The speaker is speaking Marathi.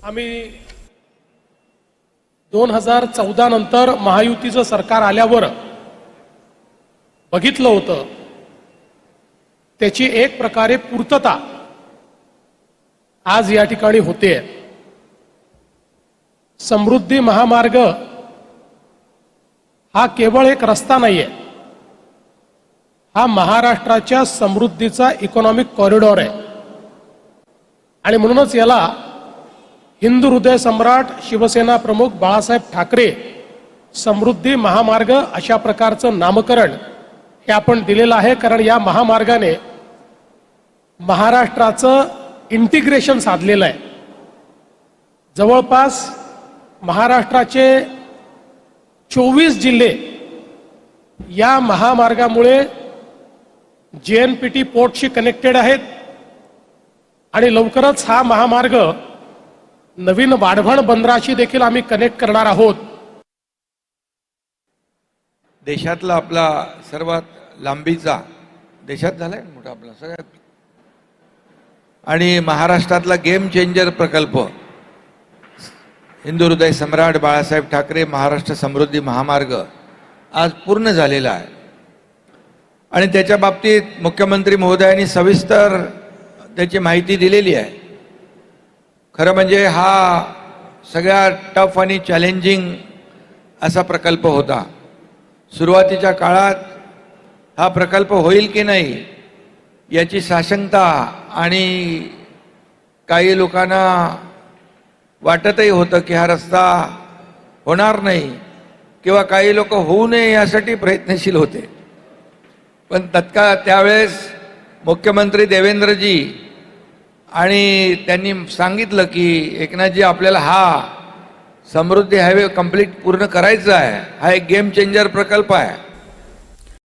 आम्ही 2014 नंतर महायुतीचं सरकार आल्यावर बघितलं होतं, त्याची एक प्रकारे पूर्तता आज या ठिकाणी होते। समृद्धी महामार्ग हा केवळ एक रस्ता नाहीये, हा महाराष्ट्राच्या समृद्धीचा इकॉनॉमिक कॉरिडॉर आहे आणि म्हणूनच याला हिंदू हृदय सम्राट शिवसेना प्रमुख बाळासाहेब ठाकरे समृद्धी महामार्ग अशा प्रकारचं नामकरण हे आपण दिलेलं आहे। कारण या महामार्गाने महाराष्ट्राचं इंटिग्रेशन साधलेलं आहे। जवळपास महाराष्ट्राचे 24 जिल्हे या महामार्गामुळे JNPT पोर्टशी कनेक्टेड आहेत आणि लवकरच हा महामार्ग नवीन वाढवण बंदराशी देखील आम्ही कनेक्ट करणार आहोत। देशातला आपला सर्वात लांबीचा देशात झालाय मोठा आपला सगळ्यात, आणि महाराष्ट्रातला गेम चेंजर प्रकल्प हिंदू हृदय सम्राट बाळासाहेब ठाकरे महाराष्ट्र समृद्धी महामार्ग आज पूर्ण झालेला आहे आणि त्याच्या बाबतीत मुख्यमंत्री महोदयांनी सविस्तर त्याची माहिती दिलेली आहे। खरं म्हणजे हा सगळ्यात टफ आणि चॅलेंजिंग असा प्रकल्प होता। सुरुवातीच्या काळात हा प्रकल्प होईल की नाही याची साशंकता आणि काही लोकांना वाटतही होतं की हा रस्ता होणार नाही किंवा काही लोक होऊ नये यासाठी प्रयत्नशील होते। पण तत्काळ त्यावेळेस मुख्यमंत्री देवेंद्रजी आणि त्यांनी सांगितलं की एकनाथजी आपल्याला हा समृद्धी हायवे कंप्लीट पूर्ण करायचा आहे, हा एक गेम चेंजर प्रकल्प आहे।